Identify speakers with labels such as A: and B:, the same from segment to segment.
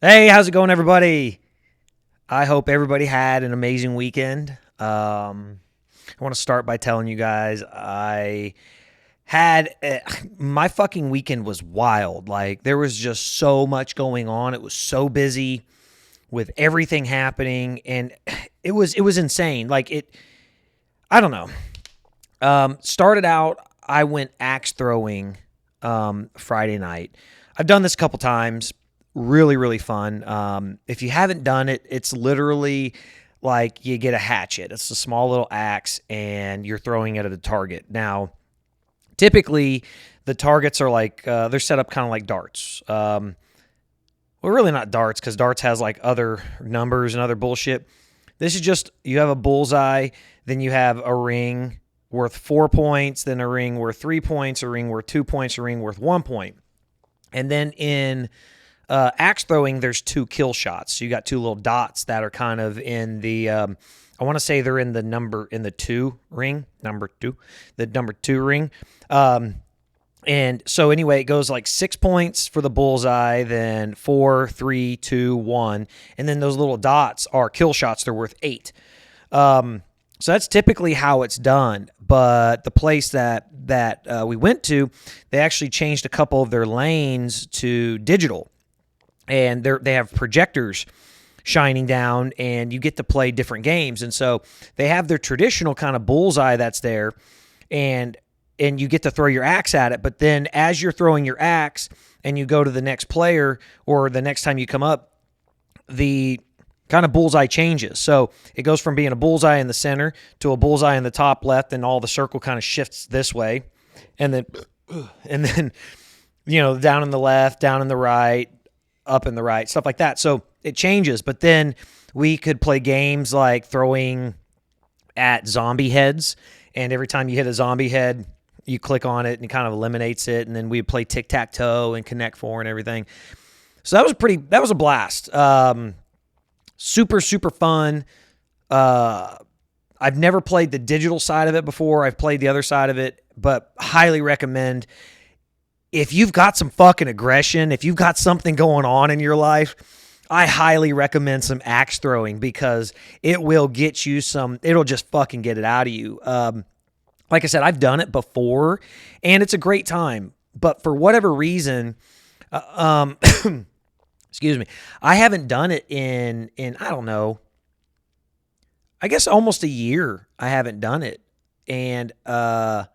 A: Hey, how's it going, everybody? I hope everybody had an amazing weekend. I want to start by telling you guys I had my fucking weekend was wild. Like there was just so much going on. It was so busy with everything happening, and it was insane. Like it, I don't know. Started out, I went axe throwing Friday night. I've done this a couple times. Really, really fun. If you haven't done it, it's literally like you get a hatchet. It's a small little axe, and you're throwing it at a target. Now, typically, the targets are like they're set up kind of like darts. Well, really not darts because darts has like other numbers and other bullshit. This is just you have a bullseye, then you have a ring worth 4 points, then a ring worth 3 points, a ring worth 2 points, a ring worth 1 point. And then in axe throwing, there's two kill shots. So you got two little dots that are kind of in the, I want to say they're in the two ring, the number two ring. And so anyway, it goes like 6 points for the bullseye, then 4, 3, 2, 1. And then those little dots are kill shots. They're worth 8. So that's typically how it's done. But the place that we went to, they actually changed a couple of their lanes to digital. And they have projectors shining down, and you get to play different games. And so they have their traditional kind of bullseye that's there, and you get to throw your axe at it. But then as you're throwing your axe and you go to the next player or the next time you come up, the kind of bullseye changes. So it goes from being a bullseye in the center to a bullseye in the top left, and all the circle kind of shifts this way. And then down in the left, down in the right, up in the right, stuff like that. So it changes. But then we could play games like throwing at zombie heads, and every time you hit a zombie head, you click on it and it kind of eliminates it. And then we play tic-tac-toe and Connect Four and everything. So that was a blast. Super, super fun. I've never played the digital side of it before. I've played the other side of it, but highly recommend. If you've got some fucking aggression, if you've got something going on in your life, I highly recommend some axe throwing because it will get you it'll just fucking get it out of you. Like I said, I've done it before, and it's a great time. But for whatever reason, excuse me, I haven't done it in I don't know, I guess almost a year. I haven't done it, and no,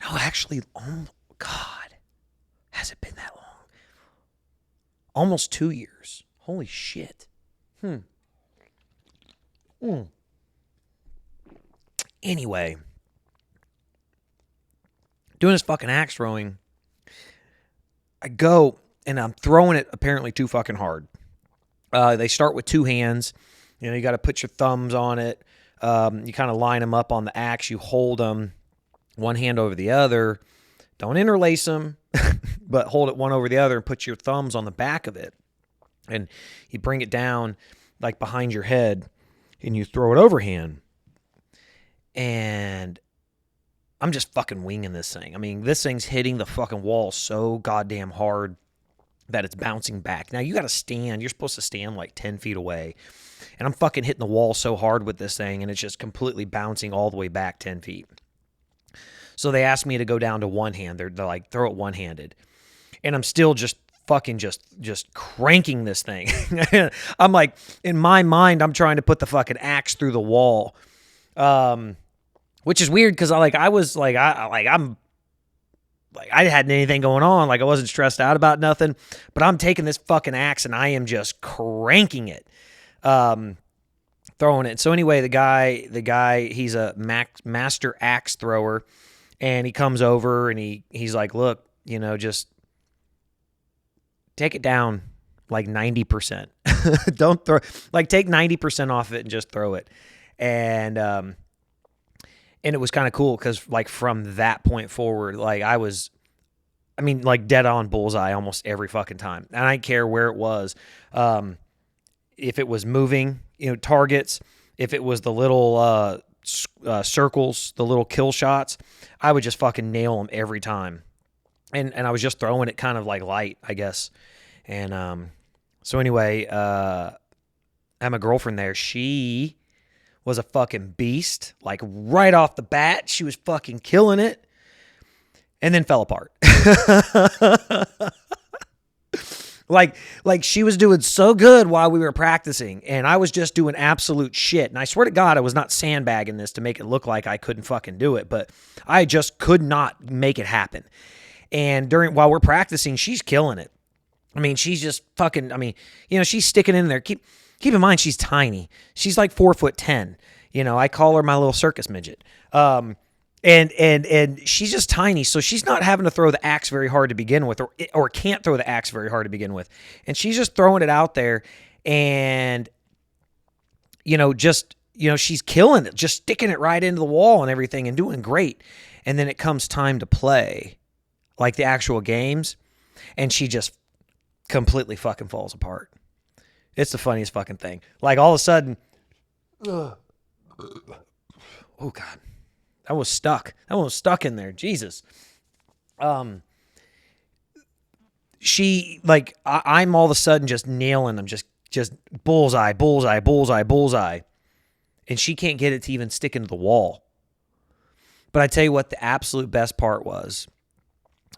A: actually, oh God, has it been that long? Almost 2 years. Holy shit. Anyway, doing this fucking axe throwing, I go and I'm throwing it apparently too fucking hard. They start with two hands. You got to put your thumbs on it. You kind of line them up on the axe. You hold them one hand over the other. Don't interlace them, but hold it one over the other and put your thumbs on the back of it. And you bring it down like behind your head and you throw it overhand. And I'm just fucking winging this thing. I mean, this thing's hitting the fucking wall so goddamn hard that it's bouncing back. Now, you got to stand. You're supposed to stand like 10 feet away. And I'm fucking hitting the wall so hard with this thing, and it's just completely bouncing all the way back 10 feet. So they asked me to go down to one hand. They're like, throw it one-handed. And I'm still just fucking just cranking this thing. I'm like, in my mind, I'm trying to put the fucking axe through the wall. Which is weird because I hadn't anything going on. Like I wasn't stressed out about nothing, but I'm taking this fucking axe and I am just cranking it, throwing it. So anyway, the guy, he's a master axe thrower, and he comes over and he's like, look, just take it down like 90%. Don't throw, like take 90% off it and just throw it. And it was kind of cool because like from that point forward, like like dead on bullseye almost every fucking time. And I didn't care where it was. If it was moving, targets, if it was the little circles, the little kill shots, I would just fucking nail them every time. And I was just throwing it kind of like light, I guess. And So anyway, I have my girlfriend there. She was a fucking beast. Like right off the bat, she was fucking killing it, and then fell apart. like she was doing so good while we were practicing, and I was just doing absolute shit. And I swear to God, I was not sandbagging this to make it look like I couldn't fucking do it, but I just could not make it happen. And while we're practicing, she's killing it. I mean, she's just fucking. I mean, she's sticking in there. Keep in mind, she's tiny. She's like 4'10". I call her my little circus midget. And she's just tiny, so she's not having to throw the axe very hard to begin with, or can't throw the axe very hard to begin with. And she's just throwing it out there, and she's killing it, just sticking it right into the wall and everything, and doing great. And then it comes time to play, like the actual games, and she just completely fucking falls apart. It's the funniest fucking thing. Like all of a sudden, oh God. That was stuck. That one was stuck in there. Jesus. I'm all of a sudden just nailing them, just bullseye, bullseye, bullseye, bullseye. And she can't get it to even stick into the wall. But I tell you what, the absolute best part was.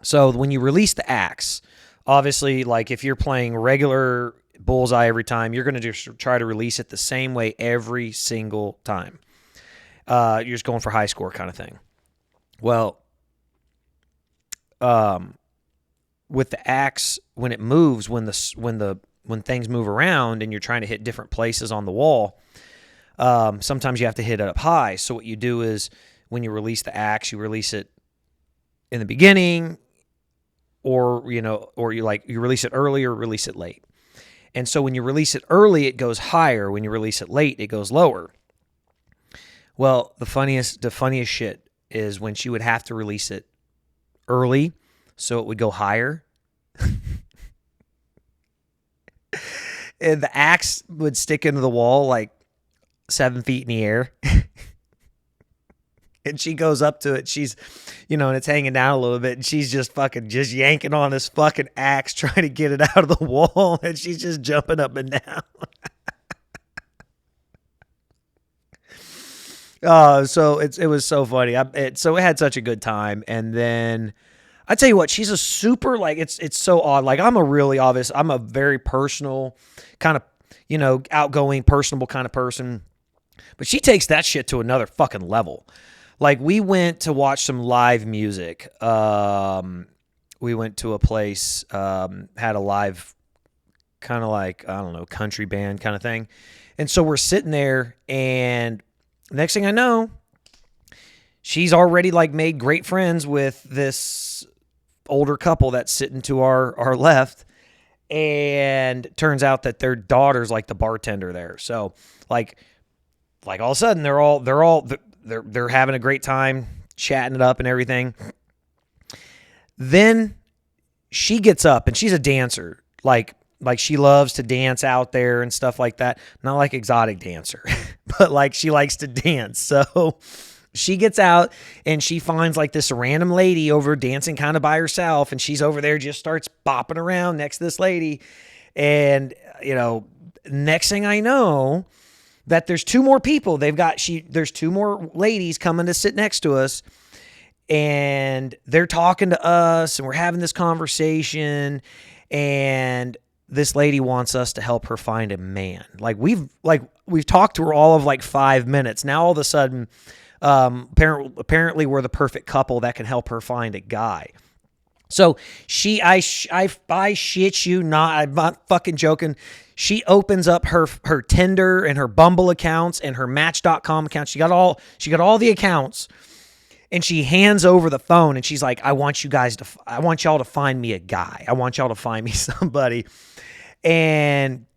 A: So when you release the axe, obviously, like if you're playing regular bullseye every time, you're going to just try to release it the same way every single time. You're just going for high score kind of thing. Well, with the axe, when it moves, when things move around and you're trying to hit different places on the wall, sometimes you have to hit it up high. So what you do is when you release the axe, you release it in the beginning, or you release it early or release it late. And so when you release it early, it goes higher. When you release it late, it goes lower. Well, the funniest shit is when she would have to release it early, so it would go higher. And the axe would stick into the wall like 7 feet in the air. And she goes up to it. She's, and it's hanging down a little bit. And she's just yanking on this fucking axe, trying to get it out of the wall. And she's just jumping up and down. So it was so funny. So it had such a good time. And then I tell you what, she's a super, like, it's so odd. Like I'm a very personal kind of, outgoing, personable kind of person, but she takes that shit to another fucking level. Like we went to watch some live music. We went to a place, had a live kind of like, I don't know, country band kind of thing. And so we're sitting there, and next thing I know, she's already like made great friends with this older couple that's sitting to our left, and turns out that their daughter's like the bartender there. So like all of a sudden they're having a great time, chatting it up and everything. Then she gets up, and she's a dancer, like she loves to dance out there and stuff like that. Not like exotic dancer, but like she likes to dance. So she gets out, and she finds like this random lady over dancing kind of by herself. And she's over there, just starts bopping around next to this lady. And, next thing I know, that there's two more people. There's two more ladies coming to sit next to us. And they're talking to us, and we're having this conversation. And this lady wants us to help her find a man. Like we've talked to her all of like 5 minutes. Now all of a sudden, apparently we're the perfect couple that can help her find a guy. So I shit you not, I'm not fucking joking. She opens up her Tinder and her Bumble accounts and her Match.com accounts. She got all the accounts. And she hands over the phone, and she's like, I want y'all to find me a guy. I want y'all to find me somebody. And,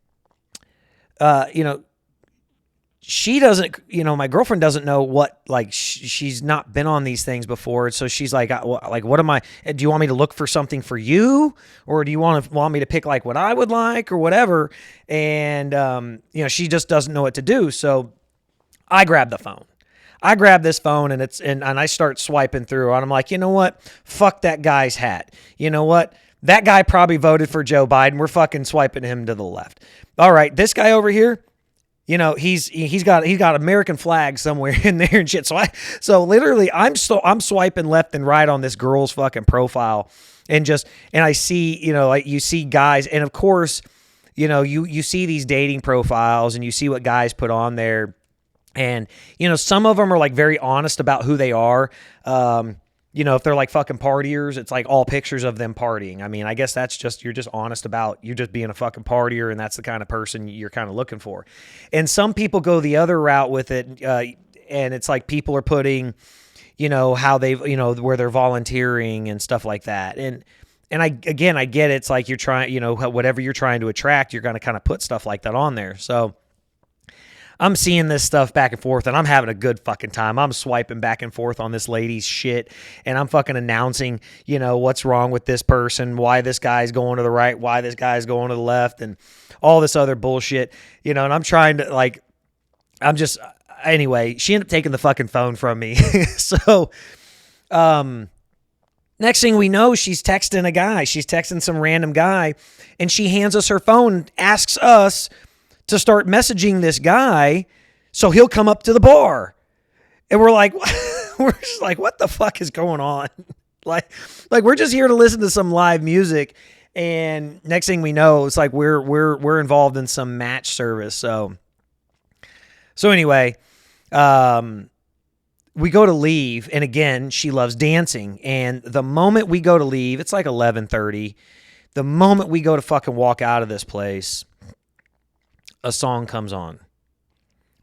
A: she doesn't, my girlfriend doesn't know what, like, she's not been on these things before. So she's like, what am I, do you want me to look for something for you? Or do you want me to pick like what I would like or whatever? And, she just doesn't know what to do. So I grab the phone. I grab this phone, and I start swiping through, and I'm like, you know what? Fuck that guy's hat. You know what? that guy probably voted for Joe Biden. We're fucking swiping him to the left. All right, this guy over here, he's got American flag somewhere in there and shit. So literally I'm swiping left and right on this girl's fucking profile, and I see, like you see guys, and of course, you see these dating profiles and you see what guys put on there, and some of them are like very honest about who they are. If they're like fucking partiers, it's like all pictures of them partying. I mean, I guess you're just honest about you just being a fucking partier, and that's the kind of person you're kind of looking for. And some people go the other route with it, and it's like people are putting, how they've, where they're volunteering and stuff like that. And I get it. It's like you're trying, whatever you're trying to attract, you're going to kind of put stuff like that on there. So I'm seeing this stuff back and forth, and I'm having a good fucking time. I'm swiping back and forth on this lady's shit, and I'm fucking announcing, what's wrong with this person, why this guy's going to the right, why this guy's going to the left, and all this other bullshit, and I'm trying to, anyway, she ended up taking the fucking phone from me. So, next thing we know, she's texting a guy. She's texting some random guy, and she hands us her phone, asks us to start messaging this guy so he'll come up to the bar. And we're just like, what the fuck is going on? like we're just here to listen to some live music, and next thing we know, it's like we're involved in some match service. So anyway, we go to leave, and again, she loves dancing, and the moment we go to leave, it's like 11:30. The moment we go to fucking walk out of this place, a song comes on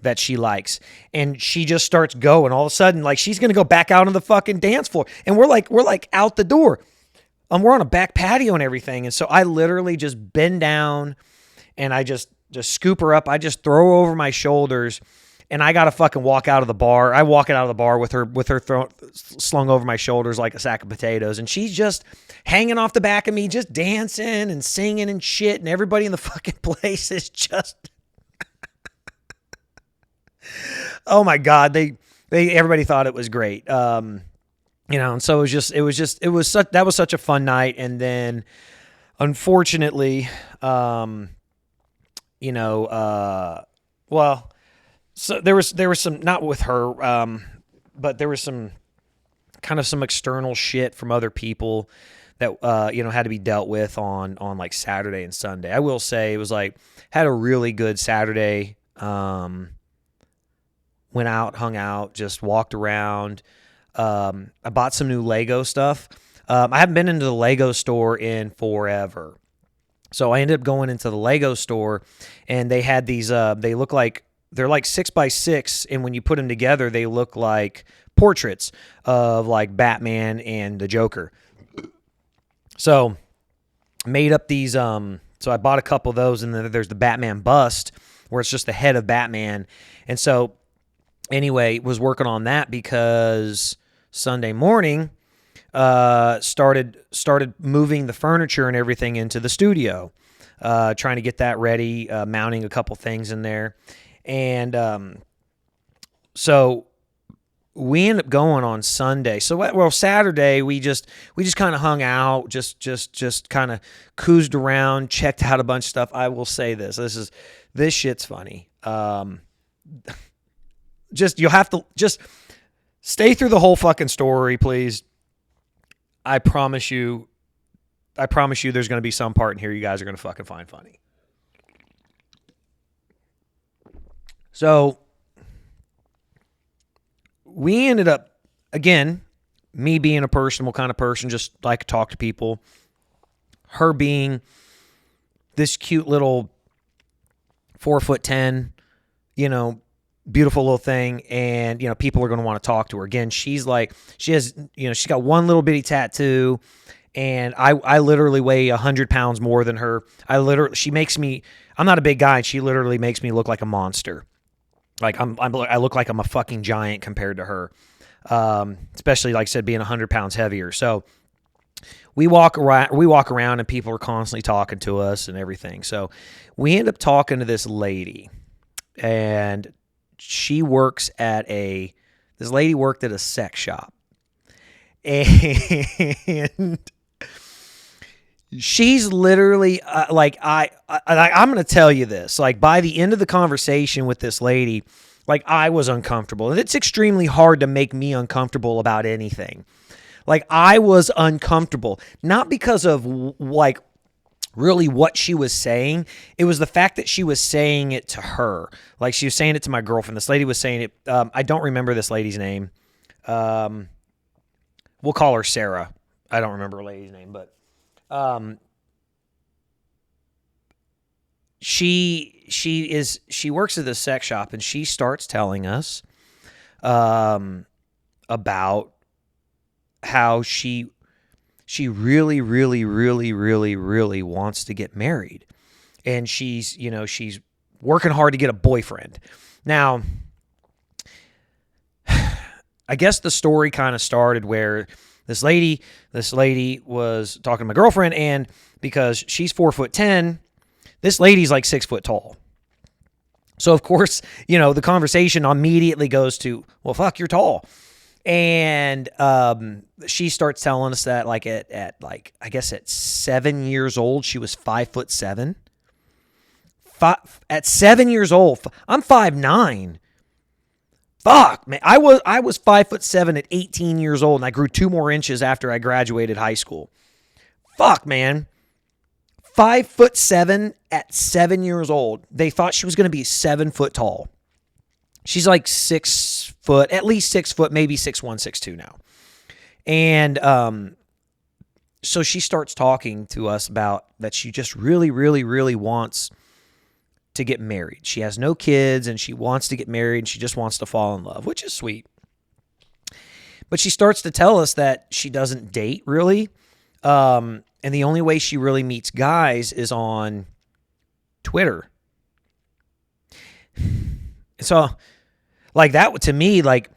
A: that she likes, and she just starts going. All of a sudden, like, she's gonna go back out on the fucking dance floor, and we're like out the door. We're on a back patio and everything, and so I literally just bend down, and I just scoop her up. I just throw her over my shoulders, and I gotta fucking walk out of the bar. I walk out of the bar with her slung over my shoulders like a sack of potatoes, and she's just hanging off the back of me, just dancing and singing and shit, and everybody in the fucking place is just oh my God, everybody thought it was great. And so that was such a fun night. And then unfortunately, so there was some, not with her, but there was some external shit from other people that, had to be dealt with on like Saturday and Sunday. I will say it was like, had a really good Saturday. Went out, hung out, just walked around. I bought some new Lego stuff. I haven't been into the Lego store in forever. So I ended up going into the Lego store, and they had these, they look like, they're like 6x6, and when you put them together, they look like portraits of like Batman and the Joker. So made up these, so I bought a couple of those, and then there's the Batman bust, where it's just the head of Batman. And so anyway, was working on that because Sunday morning started moving the furniture and everything into the studio, trying to get that ready, mounting a couple things in there. And so we ended up going on Sunday. So Saturday we just kind of hung out, just kind of cruised around, checked out a bunch of stuff. I will say this shit's funny. You'll have to just stay through the whole fucking story, please. I promise you there's going to be some part in here you guys are going to fucking find funny. So we ended up, again, me being a personal kind of person, just like to talk to people. Her being this cute little 4'10", beautiful little thing, and people are going to want to talk to her. Again, she's got one little bitty tattoo, and I literally weigh 100 pounds more than her. She makes me, I'm not a big guy, and she literally makes me look like a monster. Like I look like I'm a fucking giant compared to her. Especially, like I said, being 100 pounds heavier. So we walk around and people are constantly talking to us and everything. So we end up talking to this lady, and this lady worked at a sex shop, and she's literally like I'm going to tell you this. Like by the end of the conversation with this lady, like I was uncomfortable. And it's extremely hard to make me uncomfortable about anything. Like I was uncomfortable, not because of like really what she was saying. It was the fact that she was saying it to her. Like she was saying it to my girlfriend. This lady was saying it. I don't remember this lady's name. We'll call her Sarah. I don't remember her lady's name, but she works at the sex shop, and she starts telling us about how she really, really, really, really, really wants to get married. And she's working hard to get a boyfriend. Now, I guess the story kind of started where this lady was talking to my girlfriend, and because she's 4'10", this lady's like 6 foot tall. So of course, the conversation immediately goes to, well, fuck, you're tall. And she starts telling us that like at I guess at 7 years old, she was 5'7". At 7 years old, I'm 5'9". Fuck, man. I was 5'7" at 18 years old, and I grew 2 more inches after I graduated high school. Fuck, man. 5'7" at 7 years old. They thought she was going to be 7 foot tall. She's like 6 foot, at least 6 foot, maybe 6'1", 6'2" now. And so she starts talking to us about that she just really, really, really wants to get married. She has no kids, and she wants to get married, and she just wants to fall in love, which is sweet. But she starts to tell us that she doesn't date, really. And the only way she really meets guys is on Twitter. So, like that to me, like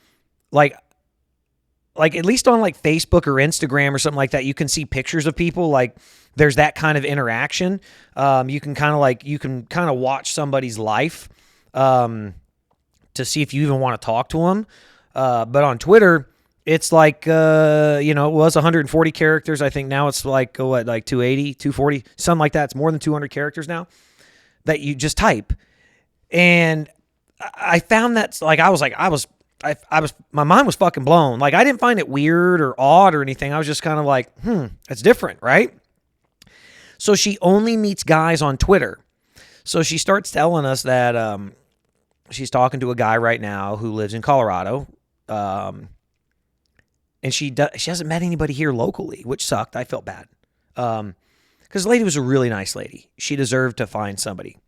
A: at least on like Facebook or Instagram or something like that, you can see pictures of people. Like there's that kind of interaction. You can kind of watch somebody's life to see if you even want to talk to them. But on Twitter, it's like, it was 140 characters. I think now it's like 280, 240, something like that. It's more than 200 characters now that you just type. And I found that like, I was, my mind was fucking blown. Like I didn't find it weird or odd or anything. I was just kind of like, that's different, right? So she only meets guys on Twitter. So she starts telling us that she's talking to a guy right now who lives in Colorado. And she hasn't met anybody here locally, which sucked. I felt bad. Because the lady was a really nice lady. She deserved to find somebody.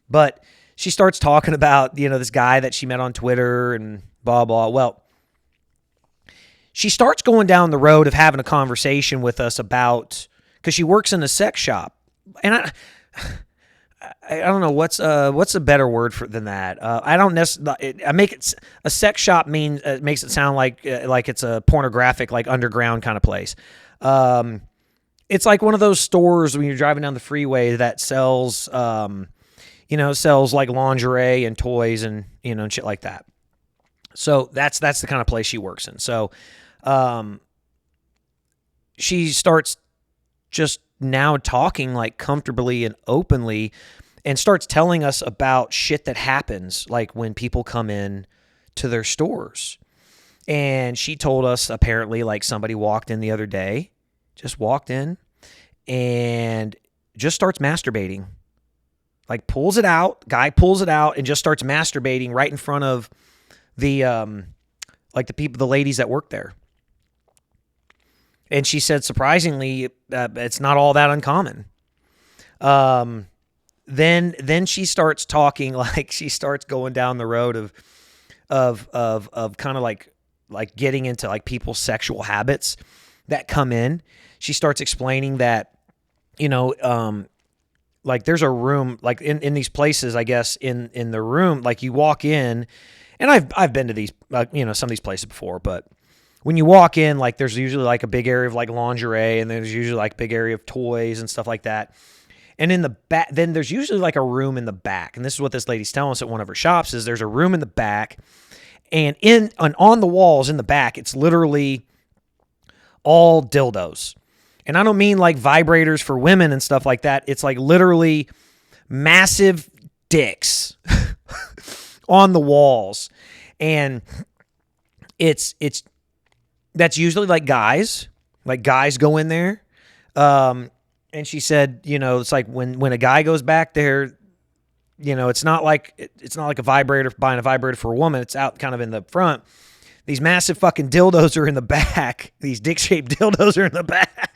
A: But she starts talking about, this guy that she met on Twitter and blah, blah. Well, she starts going down the road of having a conversation with us about, because she works in a sex shop. And I don't know what's a better word than that. I don't necessarily. I make it a sex shop makes it sound like it's a pornographic, like underground kind of place. It's like one of those stores when you're driving down the freeway that sells sells like lingerie and toys and and shit like that. So that's the kind of place she works in. So she starts just now talking like comfortably and openly, and starts telling us about shit that happens like when people come in to their stores. And she told us apparently like somebody walked in the other day, just walked in and just starts masturbating. Like guy pulls it out and just starts masturbating right in front of the the ladies that work there. And she said, surprisingly, it's not all that uncommon. Then she starts talking, like she starts going down the road of kind of like getting into like people's sexual habits that come in. She starts explaining that, like there's a room like in these places, I guess in the room, like you walk in, and I've been to these, some of these places before, but when you walk in, like there's usually like a big area of like lingerie, and there's usually like a big area of toys and stuff like that. And in the back, then there's usually like a room in the back. And this is what this lady's telling us at one of her shops is there's a room in the back, and on the walls in the back, it's literally all dildos. And I don't mean like vibrators for women and stuff like that. It's like literally massive dicks on the walls. And it's that's usually like guys go in there. And she said, it's like when a guy goes back there, it's not like a vibrator, buying a vibrator for a woman. It's out kind of in the front. These massive fucking dildos are in the back. These dick-shaped dildos are in the back.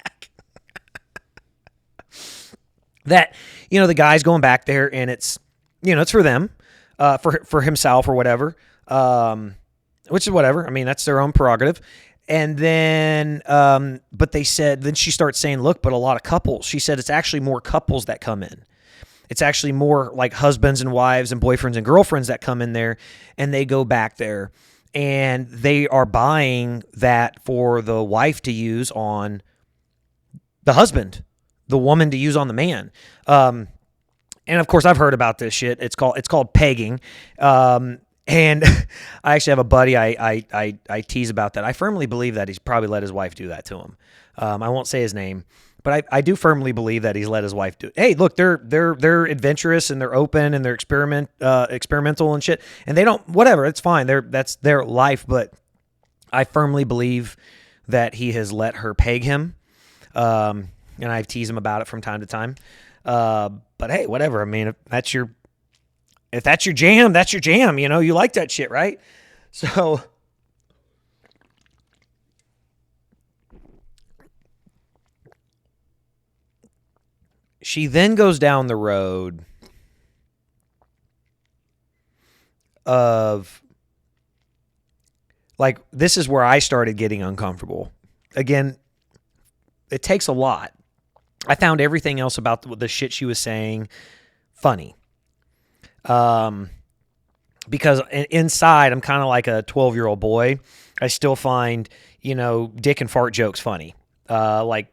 A: That, the guy's going back there, and it's, it's for them, for himself or whatever, which is whatever. I mean, that's their own prerogative. And then, but they said, then she starts saying, look, but a lot of couples. She said it's actually more couples that come in. It's actually more like husbands and wives and boyfriends and girlfriends that come in there, and they go back there. And they are buying that for the wife to use on the husband, the woman to use on the man. And of course, I've heard about this shit. It's called pegging. And I actually have a buddy I tease about that. I firmly believe that he's probably let his wife do that to him. I won't say his name, but I do firmly believe that he's let his wife do it. Hey, look, they're adventurous and they're open and they're experimental and shit. And they don't, whatever, it's fine. That's their life. But I firmly believe that he has let her peg him. And I tease him about it from time to time. But hey, whatever. I mean, if that's your jam, that's your jam. You like that shit, right? So she then goes down the road of, like, this is where I started getting uncomfortable. Again, it takes a lot. I found everything else about the shit she was saying funny. Because inside, I'm kind of like a 12-year-old boy. I still find, dick and fart jokes funny. Fred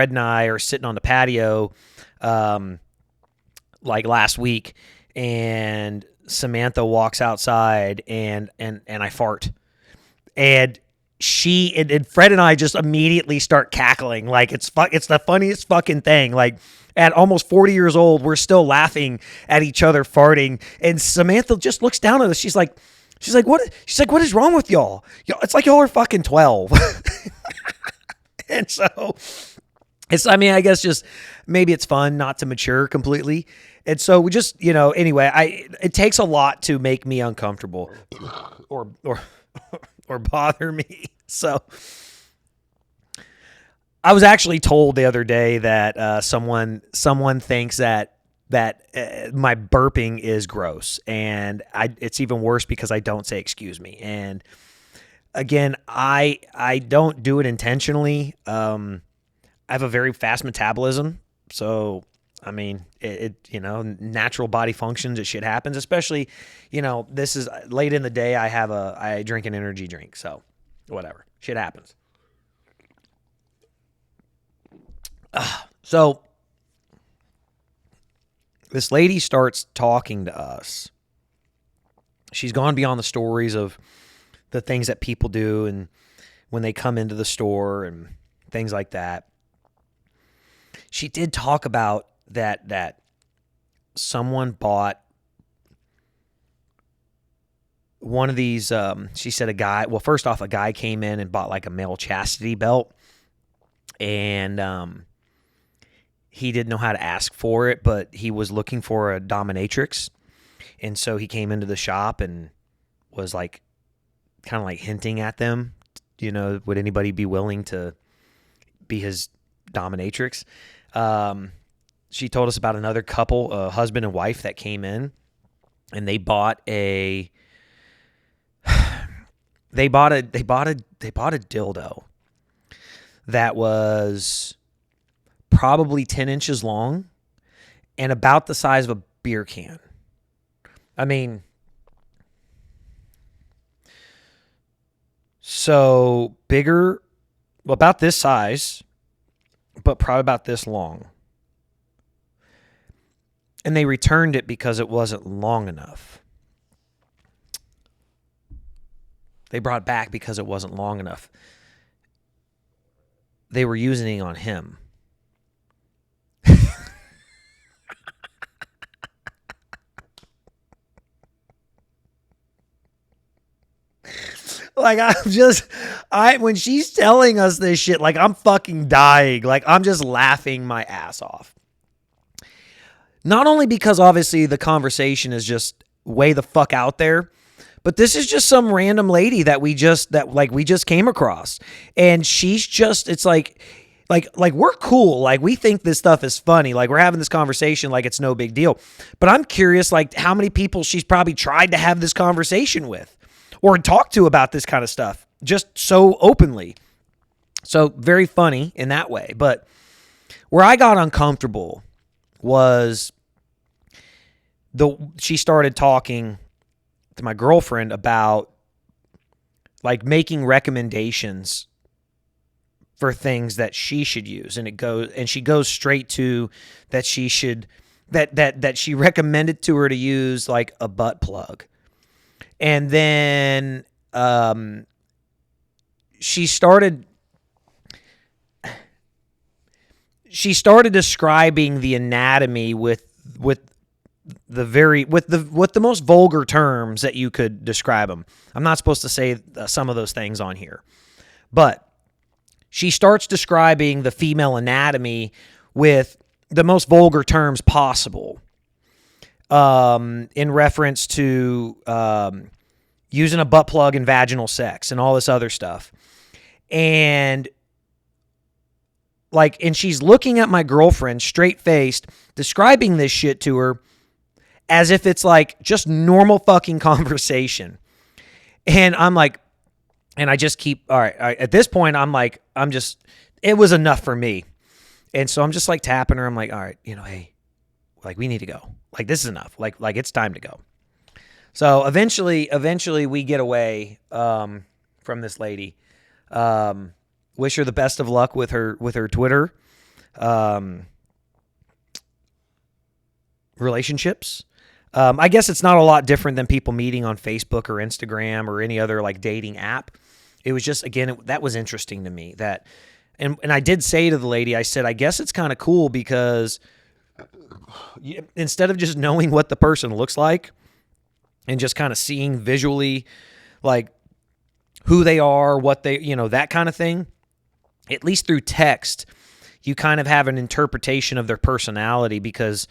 A: and I are sitting on the patio, like last week, and Samantha walks outside and I fart. And and Fred and I just immediately start cackling. Like it's the funniest fucking thing. Like at almost 40 years old, we're still laughing at each other farting. And Samantha just looks down at us. She's like, what? She's like, what is wrong with y'all? It's like y'all are fucking 12. And so I guess just maybe it's fun not to mature completely. And so we just, anyway, it takes a lot to make me uncomfortable or bother me. So I was actually told the other day that someone thinks that my burping is gross, and it's even worse because I don't say excuse me. And again, I don't do it intentionally. I have a very fast metabolism, so I mean, natural body functions, shit happens, especially, this is late in the day. I drink an energy drink. So whatever, shit happens. So this lady starts talking to us. She's gone beyond the stories of the things that people do and when they come into the store and things like that. She did talk about that someone bought one of these, she said first off, a guy came in and bought like a male chastity belt, and he didn't know how to ask for it, but he was looking for a dominatrix, and so he came into the shop and was like kind of like hinting at them, would anybody be willing to be his dominatrix? She told us about another couple, a husband and wife, that came in, and they bought a dildo that was probably 10 inches long and about the size of a beer can. I mean, so bigger, about this size, but probably about this long. And they returned it because it wasn't long enough. They brought it back because it wasn't long enough. they were using it on him. Like, when she's telling us this shit, like, I'm fucking dying. Like, I'm just laughing my ass off. Not only because obviously the conversation is just way the fuck out there, but this is just some random lady that we just came across. And she's just, it's like we're cool. Like, we think this stuff is funny. Like, we're having this conversation like it's no big deal. But I'm curious, like, how many people she's probably tried to have this conversation with or talk to about this kind of stuff just so openly. So very funny in that way. But where I got uncomfortable was she started talking to my girlfriend about like making recommendations for things that she should use, and she goes straight to that she should that she recommended to her to use like a butt plug. And then she started describing the anatomy with the most vulgar terms that you could describe them. I'm not supposed to say some of those things on here, but she starts describing the female anatomy with the most vulgar terms possible, in reference to using a butt plug in vaginal sex and all this other stuff. And she's looking at my girlfriend straight-faced, describing this shit to her as if it's like just normal fucking conversation. And I'm like, and I just keep, all right, at this point, it was enough for me. And so I'm just like tapping her. I'm like, all right, hey, like, we need to go. Like, this is enough. Like it's time to go. So eventually we get away from this lady. Wish her the best of luck with her Twitter relationships. I guess it's not a lot different than people meeting on Facebook or Instagram or any other like dating app. It was just, again, that was interesting to me. And I did say to the lady, I said, I guess it's kind of cool because instead of just knowing what the person looks like and just kind of seeing visually like who they are, what they, that kind of thing, at least through text, you kind of have an interpretation of their personality because,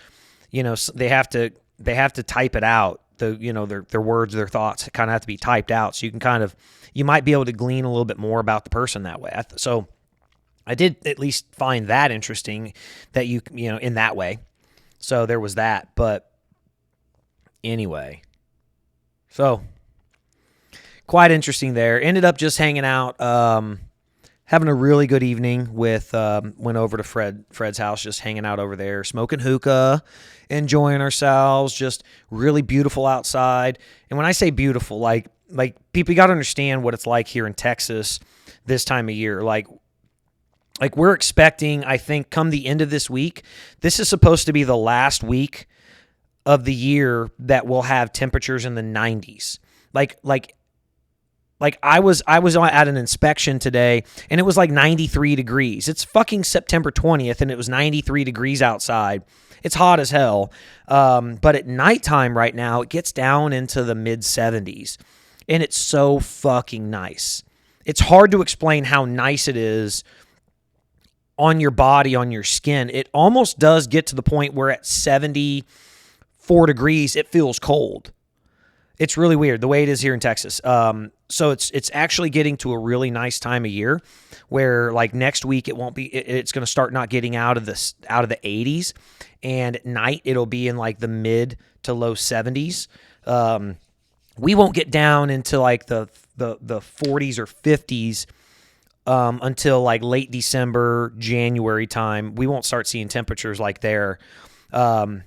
A: they have to type it out. Their words, their thoughts kind of have to be typed out. So you might be able to glean a little bit more about the person that way. So I did at least find that interesting that in that way. So there was that. But anyway, so quite interesting there. Ended up just hanging out, having a really good evening with, went over to Fred's house, just hanging out over there, smoking hookah, enjoying ourselves, just really beautiful outside. And when I say beautiful, like people, you got to understand what it's like here in Texas this time of year. Like we're expecting, I think, come the end of this week, this is supposed to be the last week of the year that we'll have temperatures in the 90s. Like I was at an inspection today and it was like 93 degrees. It's fucking September 20th and it was 93 degrees outside. It's hot as hell. But at nighttime right now, it gets down into the mid 70s and it's so fucking nice. It's hard to explain how nice it is on your body, on your skin. It almost does get to the point where at 74 degrees, it feels cold. It's really weird the way it is here in Texas. So it's actually getting to a really nice time of year where like next week it's going to start not getting out of the 80s, and at night it'll be in like the mid to low 70s. We won't get down into like the 40s or 50s until like late December, January time. We won't start seeing temperatures like there. I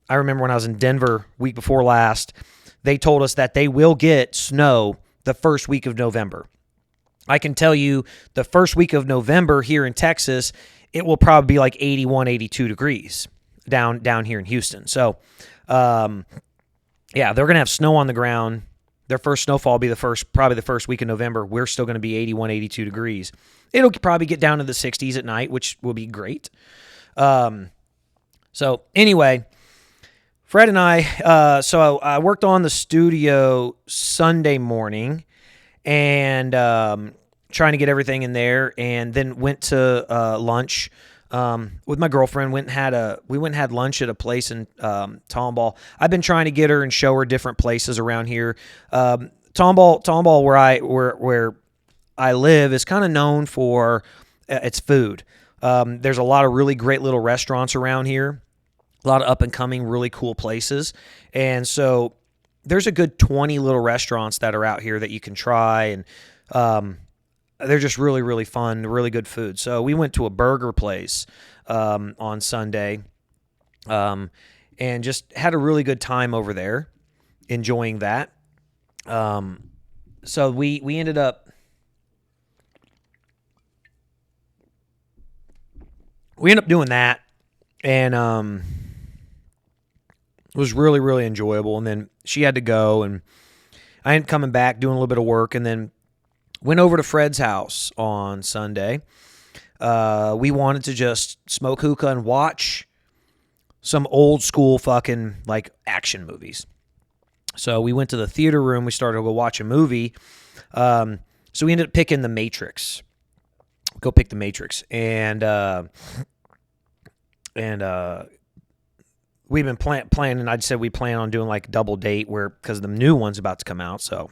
A: remember when I was in Denver week before last, they told us that they will get snow the first week of November. I can tell you the first week of November here in Texas, it will probably be like 81, 82 degrees down here in Houston. So, yeah, they're going to have snow on the ground. Their first snowfall will be probably the first week of November. We're still going to be 81, 82 degrees. It'll probably get down to the 60s at night, which will be great. So anyway, Fred and so I worked on the studio Sunday morning and trying to get everything in there, and then went to lunch with my girlfriend. We went and had lunch at a place in Tomball. I've been trying to get her and show her different places around here. Tomball, where I live, is kind of known for its food. There's a lot of really great little restaurants around here, a lot of up and coming, really cool places, and so there's a good 20 little restaurants that are out here that you can try, and they're just really, really fun, really good food. So we went to a burger place on Sunday, and just had a really good time over there, enjoying that. So we ended up doing that, and it was really, really enjoyable. And then she had to go, and I ended up coming back, doing a little bit of work, and then went over to Fred's house on Sunday. We wanted to just smoke hookah and watch some old school fucking like action movies. So we went to the theater room. We started to go watch a movie. So we ended up picking The Matrix. Go pick The Matrix, and we've been planning. I said we plan on doing like double date because the new one's about to come out. So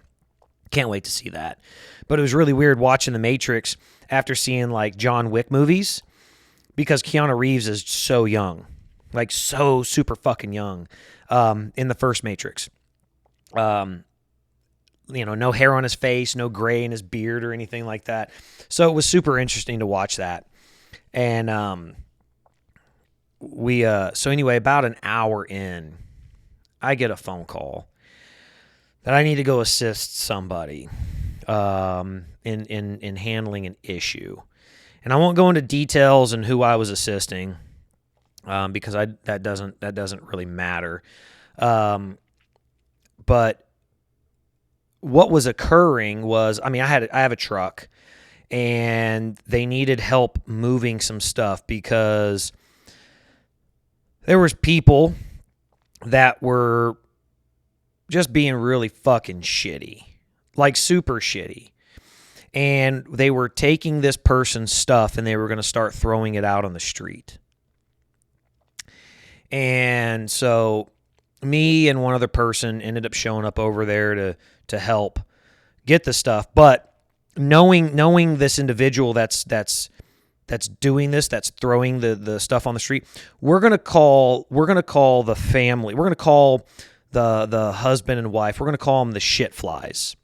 A: can't wait to see that. But it was really weird watching The Matrix after seeing like John Wick movies, because Keanu Reeves is so young, like so super fucking young in the first Matrix. No hair on his face, no gray in his beard or anything like that. So it was super interesting to watch that. And so anyway, about an hour in, I get a phone call that I need to go assist somebody in handling an issue. And I won't go into details and who I was assisting because that doesn't really matter. But what was occurring was, I have a truck, and they needed help moving some stuff because there was people that were just being really fucking shitty, like super shitty. And they were taking this person's stuff and they were going to start throwing it out on the street. And so me and one other person ended up showing up over there to help get the stuff. But knowing this individual that's doing this, that's throwing the stuff on the street, we're gonna call the family. We're gonna call the husband and wife. We're gonna call them the shit flies.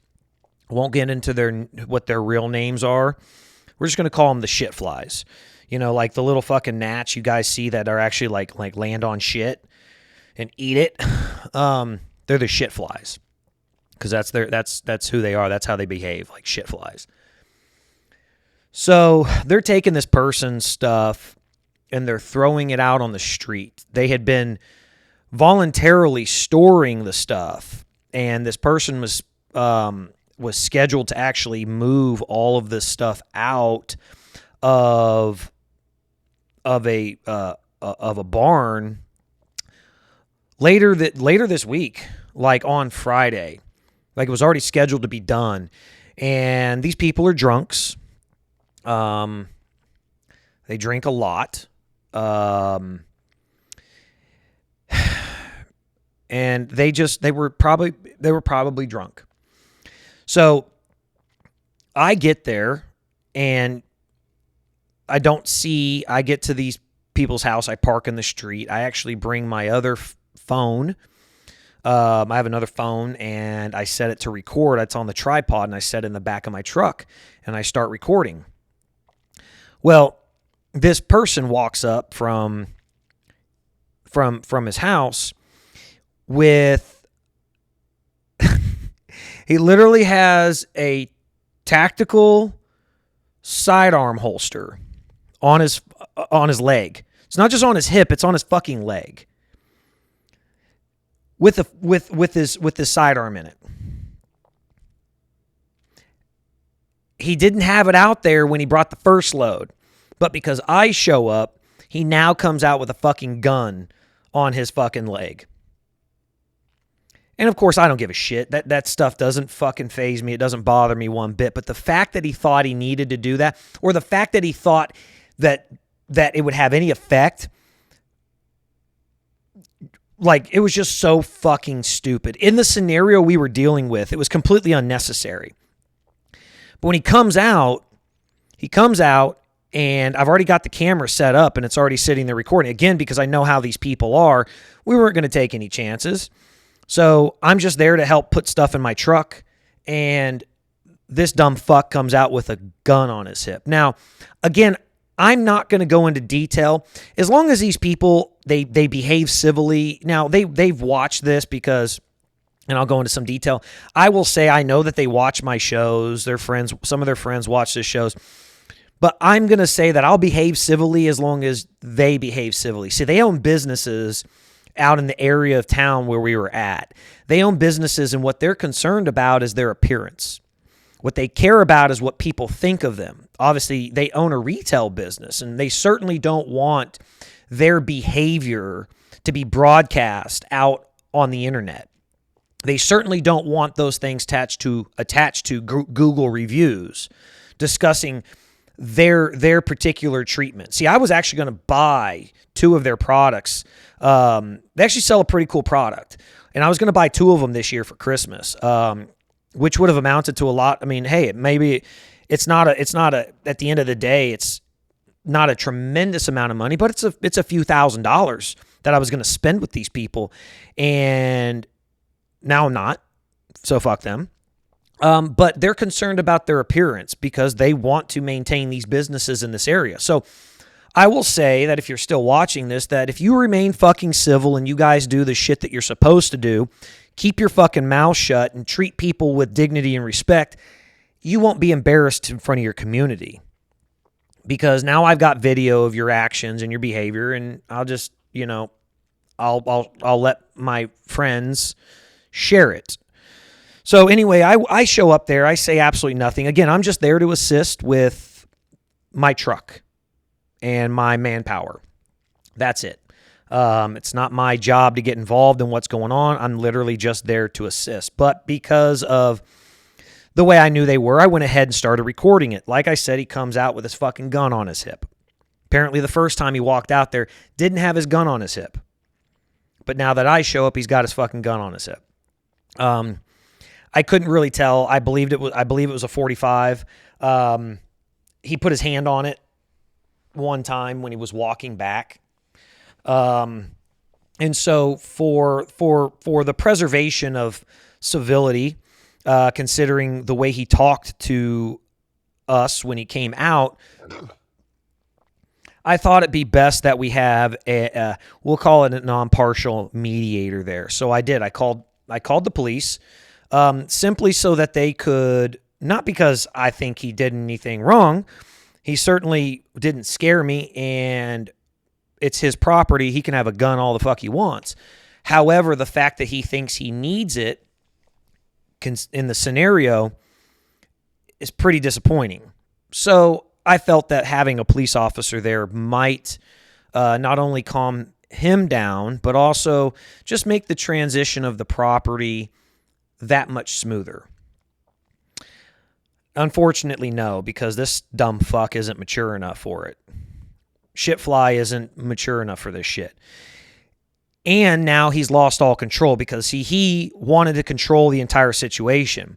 A: Won't get into what their real names are. We're just gonna call them the shit flies. Like the little fucking gnats you guys see that are actually like land on shit and eat it. They're the shit flies, because that's who they are. That's how they behave, like shit flies. So they're taking this person's stuff and they're throwing it out on the street. They had been voluntarily storing the stuff, and this person was scheduled to actually move all of this stuff out of a barn later this week, like on Friday. Like it was alre't scheduled to be done. And these people are drunks. They drink a lot. And they were probably drunk. So I get there and I get to these people's house. I park in the street. I actually bring my other phone. I have another phone and I set it to record. It's on the tripod and I set it in the back of my truck and I start recording. Well, this person walks up from his house with he literally has a tactical sidearm holster on his leg. It's not just on his hip, it's on his fucking leg. With his sidearm in it. he didn't have it out there when he brought the first load. But because I show up, he now comes out with a fucking gun on his fucking leg. And of course, I don't give a shit. That stuff doesn't fucking faze me. It doesn't bother me one bit. But the fact that he thought he needed to do that, or the fact that he thought that it would have any effect, like, it was just so fucking stupid. In the scenario we were dealing with, it was completely unnecessary. But when he comes out, and I've already got the camera set up and it's already sitting there recording. Again, because I know how these people are, we weren't going to take any chances. So I'm just there to help put stuff in my truck, and this dumb fuck comes out with a gun on his hip. Now, again, I'm not going to go into detail. As long as these people, they behave civilly. Now, they've watched this because, and I'll go into some detail. I will say I know that they watch my shows. Their friends, some of their friends watch the shows. But I'm going to say that I'll behave civilly as long as they behave civilly. See, they own businesses out in the area of town where we were at. They own businesses, and what they're concerned about is their appearance. What they care about is what people think of them. Obviously, they own a retail business, and they certainly don't want their behavior to be broadcast out on the internet. They certainly don't want those things attached to Google reviews discussing their particular treatment. See, I was actually going to buy 2 of their products. They actually sell a pretty cool product, and I was going to buy 2 of them this year for Christmas, which would have amounted to a lot. I mean, hey, maybe it's not at the end of the day, it's not a tremendous amount of money, but it's a few $1,000s that I was going to spend with these people, and now I'm not. So fuck them. But they're concerned about their appearance because they want to maintain these businesses in this area. So I will say that if you're still watching this, that if you remain fucking civil and you guys do the shit that you're supposed to do, keep your fucking mouth shut and treat people with dignity and respect, you won't be embarrassed in front of your community. Because now I've got video of your actions and your behavior, and I'll just, I'll let my friends share it. So anyway, I show up there. I say absolutely nothing. Again, I'm just there to assist with my truck and my manpower. That's it. It's not my job to get involved in what's going on. I'm literally just there to assist. But because of the way I knew they were, I went ahead and started recording it. Like I said, he comes out with his fucking gun on his hip. Apparently the first time he walked out there, didn't have his gun on his hip. But now that I show up, he's got his fucking gun on his hip. I couldn't really tell. I believe it was a 45. He put his hand on it one time when he was walking back. And so for the preservation of civility, considering the way he talked to us when he came out, I thought it'd be best that we have we'll call it a non-partial mediator there. So I did. I called the police. Simply so that they could, not because I think he did anything wrong. He certainly didn't scare me, and it's his property. He can have a gun all the fuck he wants. However, the fact that he thinks he needs it in the scenario is pretty disappointing. So I felt that having a police officer there might not only calm him down, but also just make the transition of the property that much smoother. Unfortunately, no, because this dumb fuck isn't mature enough for it. Shitfly isn't mature enough for this shit. And now he's lost all control because he wanted to control the entire situation.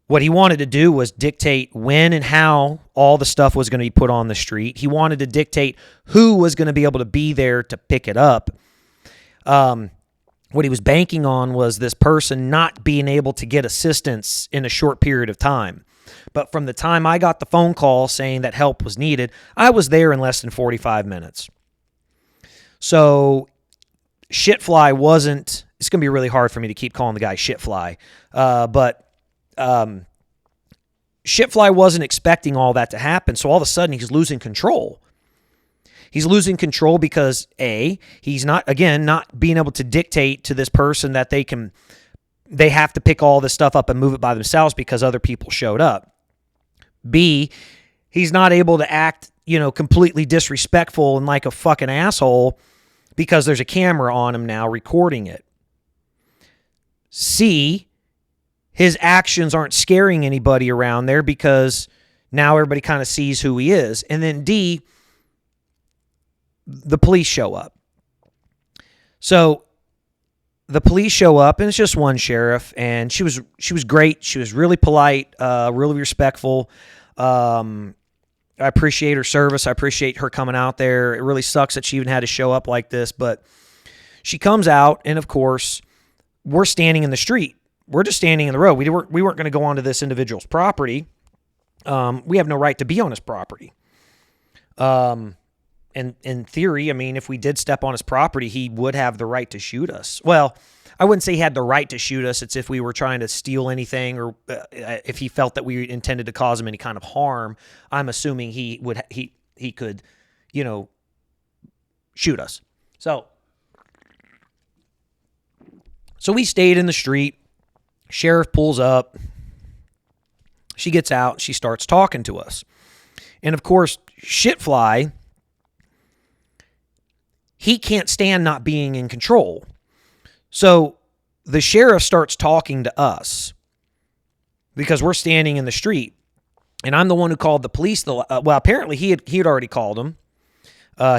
A: What he wanted to do was dictate when and how all the stuff was going to be put on the street. He wanted to dictate who was going to be able to be there to pick it up. What he was banking on was this person not being able to get assistance in a short period of time. But from the time I got the phone call saying that help was needed, I was there in less than 45 minutes. So Shitfly wasn't, it's going to be really hard for me to keep calling the guy Shitfly, but Shitfly wasn't expecting all that to happen. So all of a sudden he's losing control. He's losing control because he's not being able to dictate to this person that they have to pick all this stuff up and move it by themselves because other people showed up. B, he's not able to act, completely disrespectful and like a fucking asshole because there's a camera on him now recording it. C, his actions aren't scaring anybody around there because now everybody kind of sees who he is. And then D, the police show up. So the police show up, and it's just one sheriff, and she was great. She was really polite, really respectful. I appreciate her service. I appreciate her coming out there. It really sucks that she even had to show up like this, but she comes out, and of course, we're standing in the street. We're just standing in the road. We weren't going to go onto this individual's property. We have no right to be on his property. And in theory, I mean, if we did step on his property, he would have the right to shoot us. Well, I wouldn't say he had the right to shoot us. It's if we were trying to steal anything or if he felt that we intended to cause him any kind of harm. I'm assuming he could, shoot us. So we stayed in the street. Sheriff pulls up. She gets out. She starts talking to us. And of course, Shitfly, he can't stand not being in control. So the sheriff starts talking to us because we're standing in the street. And I'm the one who called the police. Well, apparently he had already called them.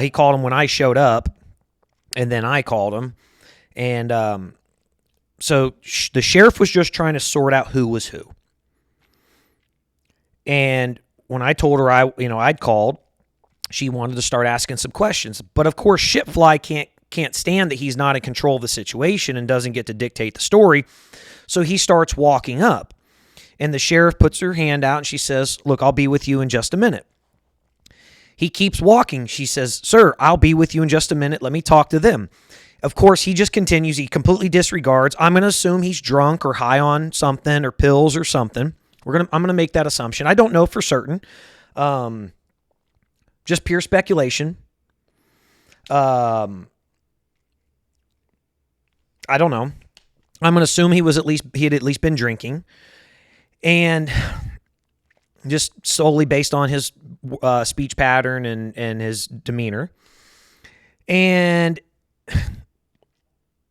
A: He called them when I showed up. And then I called him. And so the sheriff was just trying to sort out who was who. And when I told her I'd called, she wanted to start asking some questions. But of course, Shitfly can't stand that he's not in control of the situation and doesn't get to dictate the story. So he starts walking up. And the sheriff puts her hand out and she says, "Look, I'll be with you in just a minute." He keeps walking. She says, "Sir, I'll be with you in just a minute. Let me talk to them." Of course, he just continues. He completely disregards. I'm going to assume he's drunk or high on something or pills or something. I'm going to make that assumption. I don't know for certain. Just pure speculation. I don't know. I'm going to assume he had at least been drinking. And just solely based on his speech pattern and his demeanor. And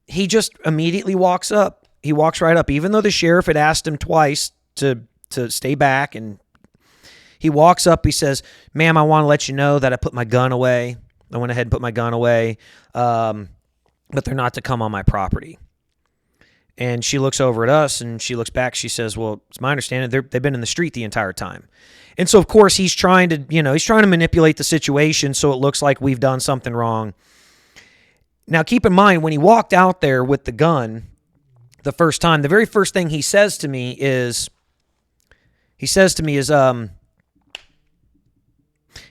A: he just immediately walks up. He walks right up, even though the sheriff had asked him twice to stay back. And he walks up. He says, "Ma'am, I want to let you know that I put my gun away. I went ahead and put my gun away, but they're not to come on my property." And she looks over at us and she looks back. She says, "Well, it's my understanding they've been in the street the entire time." And so, of course, he's trying to manipulate the situation so it looks like we've done something wrong. Now, keep in mind, when he walked out there with the gun the first time, the very first thing he says to me is,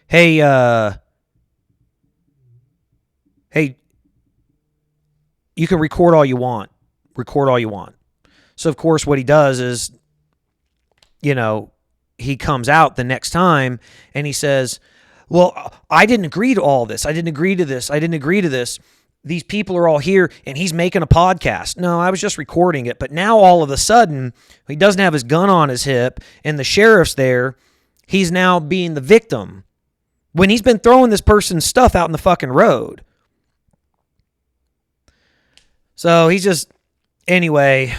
A: hey, you can record all you want. Record all you want. So, of course, what he does is, he comes out the next time and he says, "Well, I didn't agree to all this. I didn't agree to this. I didn't agree to this. These people are all here and he's making a podcast. No, I was just recording it." But now all of a sudden, he doesn't have his gun on his hip and the sheriff's there. He's now being the victim when he's been throwing this person's stuff out in the fucking road. So he's just, anyway,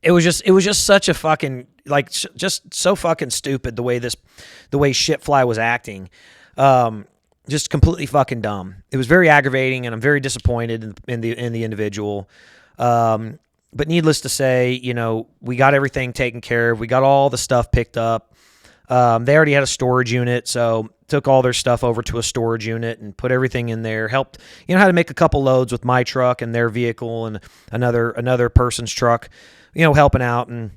A: it was just such a fucking, just so fucking stupid the way Shitfly was acting. Just completely fucking dumb. It was very aggravating, and I'm very disappointed in the individual. But needless to say, we got everything taken care of. We got all the stuff picked up. They already had a storage unit, so took all their stuff over to a storage unit and put everything in there. Helped, how to make a couple loads with my truck and their vehicle and another person's truck, helping out. And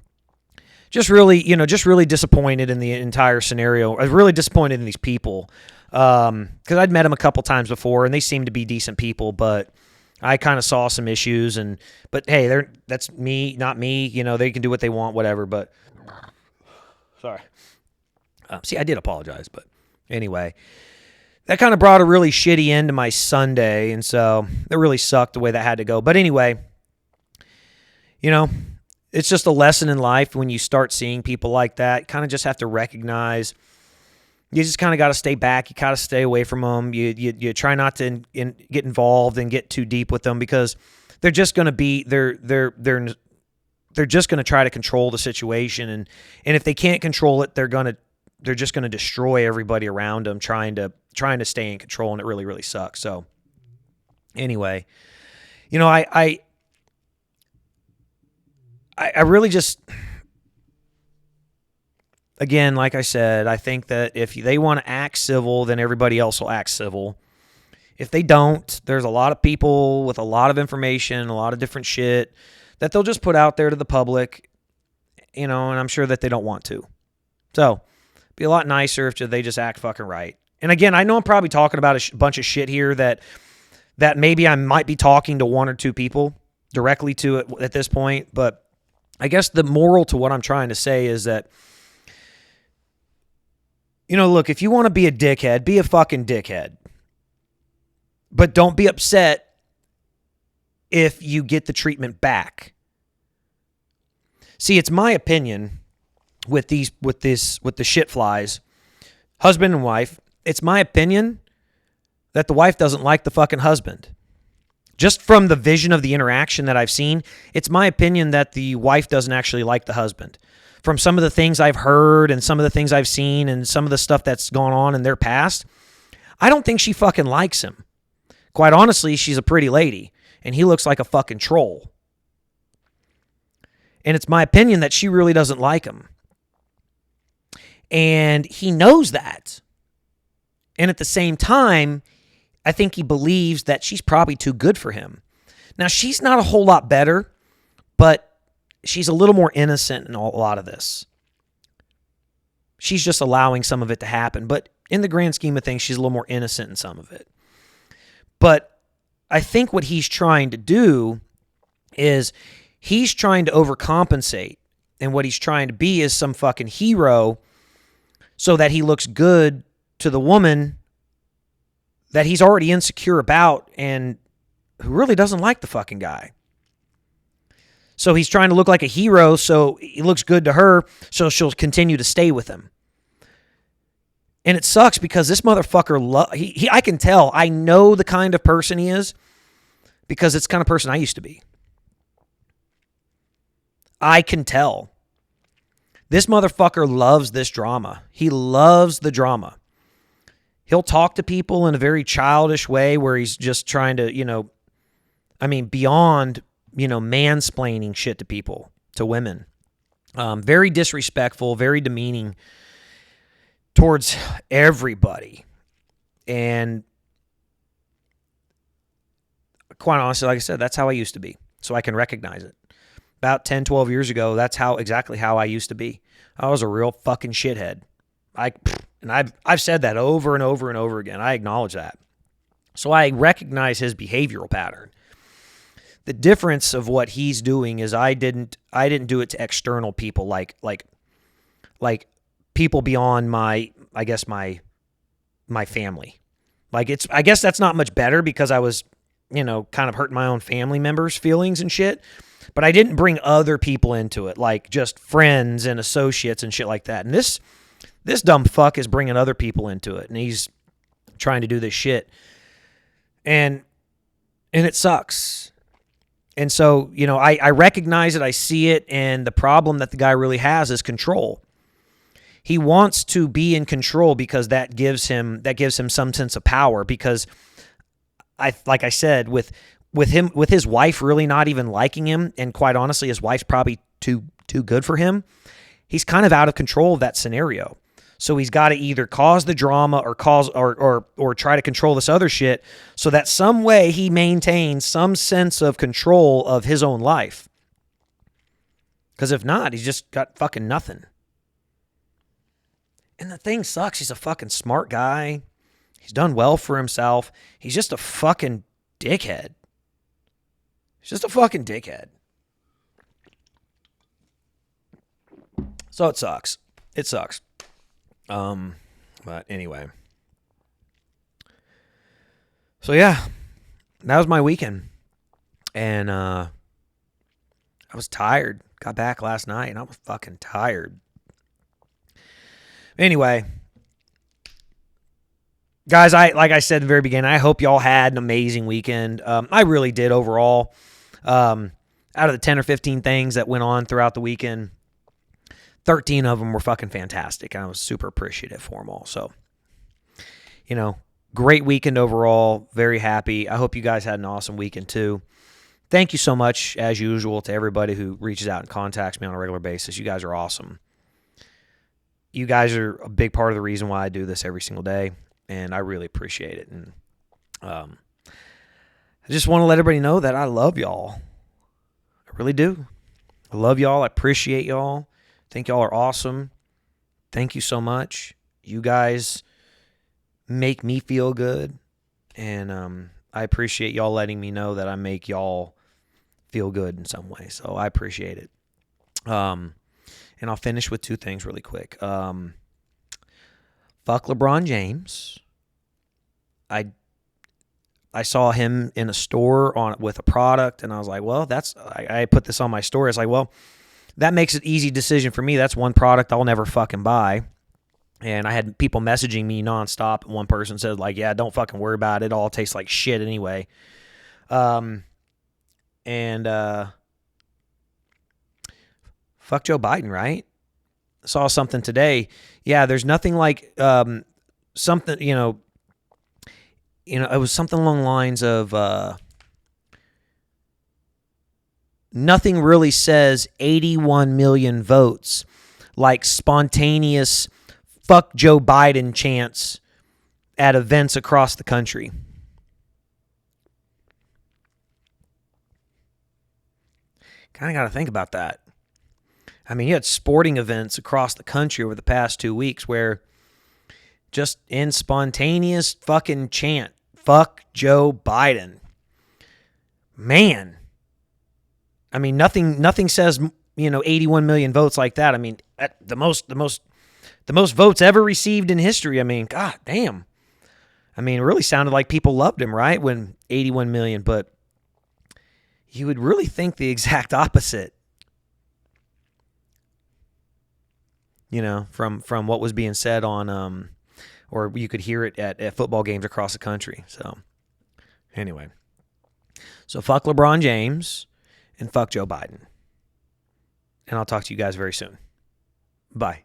A: just really disappointed in the entire scenario. I was really disappointed in these people. Because I'd met them a couple times before, and they seemed to be decent people, but I kind of saw some issues. But hey, that's me, not me. They can do what they want, whatever. But sorry. See, I did apologize, but anyway, that kind of brought a really shitty end to my Sunday, and so it really sucked the way that had to go. But anyway, it's just a lesson in life when you start seeing people like that. Kind of just have to recognize you just kind of got to stay back. You kind of stay away from them. You try not to get involved and get too deep with them because they're just going to be they're just going to try to control the situation, and if they can't control it, they're just going to destroy everybody around them trying to stay in control, and it really, really sucks. So anyway, I really just, again, like I said, I think that if they want to act civil, then everybody else will act civil. If they don't, there's a lot of people with a lot of information, a lot of different shit that they'll just put out there to the public, and I'm sure that they don't want to. So, be a lot nicer if they just act fucking right. And again, I know I'm probably talking about a bunch of shit here that maybe I might be talking to one or two people directly to it at this point, but I guess the moral to what I'm trying to say is that, look, if you want to be a dickhead, be a fucking dickhead. But don't be upset if you get the treatment back. See, it's my opinion with the shit flies, husband and wife, it's my opinion that the wife doesn't like the fucking husband. Just from the vision of the interaction that I've seen, it's my opinion that the wife doesn't actually like the husband. From some of the things I've heard and some of the things I've seen and some of the stuff that's gone on in their past, I don't think she fucking likes him. Quite honestly, she's a pretty lady, and he looks like a fucking troll. And it's my opinion that she really doesn't like him. And he knows that. And at the same time, I think he believes that she's probably too good for him. Now, she's not a whole lot better, but she's a little more innocent in a lot of this. She's just allowing some of it to happen. But in the grand scheme of things, she's a little more innocent in some of it. But I think what he's trying to do is he's trying to overcompensate. And what he's trying to be is some fucking hero so that he looks good to the woman that he's already insecure about and who really doesn't like the fucking guy. So he's trying to look like a hero so he looks good to her so she'll continue to stay with him. And it sucks because this motherfucker, I can tell, I know the kind of person he is because it's the kind of person I used to be. I can tell. This motherfucker loves this drama. He loves the drama. He'll talk to people in a very childish way where he's just trying to, beyond, mansplaining shit to people, to women. Very disrespectful, very demeaning towards everybody. And quite honestly, like I said, that's how I used to be. So I can recognize it. About 10, 12 years ago, that's exactly how I used to be. I was a real fucking shithead. I've said that over and over and over again. I acknowledge that. So I recognize his behavioral pattern. The difference of what he's doing is I didn't do it to external people like people beyond my family. I guess that's not much better because I was, kind of hurting my own family members' feelings and shit. But I didn't bring other people into it, like just friends and associates and shit like that. And this dumb fuck is bringing other people into it, and he's trying to do this shit. And it sucks. And so, I recognize it, I see it, and the problem that the guy really has is control. He wants to be in control because that gives him some sense of power. Because like I said, with his wife really not even liking him, and quite honestly, his wife's probably too good for him, he's kind of out of control of that scenario. So he's got to either cause the drama or try to control this other shit so that some way he maintains some sense of control of his own life. Because if not, he's just got fucking nothing. And the thing sucks. He's a fucking smart guy. He's done well for himself. He's just a fucking dickhead. He's just a fucking dickhead. So it sucks. It sucks. But anyway. So yeah, that was my weekend. And I was tired Got back last night and I was fucking tired. Anyway, guys, like I said in the very beginning, I hope y'all had an amazing weekend. I really did overall. Out of the 10 or 15 things that went on throughout the weekend, 13 of them were fucking fantastic. And I was super appreciative for them all. So, great weekend overall. Very happy. I hope you guys had an awesome weekend too. Thank you so much, as usual, to everybody who reaches out and contacts me on a regular basis. You guys are awesome. You guys are a big part of the reason why I do this every single day, and I really appreciate it. And I just want to let everybody know that I love y'all. I really do. I love y'all. I appreciate y'all. I think y'all are awesome. Thank you so much. You guys make me feel good, and I appreciate y'all letting me know that I make y'all feel good in some way. So I appreciate it. And I'll finish with two things really quick. Fuck LeBron James. I saw him in a store with a product, and I was like, well, I put this on my story. It's like, well, that makes it an easy decision for me. That's one product I'll never fucking buy. And I had people messaging me nonstop. And one person said, like, yeah, don't fucking worry about it. It all tastes like shit anyway. Fuck Joe Biden, right? Saw something today. Yeah, there's nothing like something, it was something along the lines of nothing really says 81 million votes like spontaneous fuck Joe Biden chants at events across the country. Kind of got to think about that. I mean, you had sporting events across the country over the past 2 weeks where just in spontaneous fucking chant, fuck Joe Biden. Man. I mean, nothing says, 81 million votes like that. I mean, the most votes ever received in history. I mean, god damn. I mean, it really sounded like people loved him, right? When 81 million, but you would really think the exact opposite. From what was being said on, or you could hear it at football games across the country. So, anyway. So, fuck LeBron James and fuck Joe Biden. And I'll talk to you guys very soon. Bye.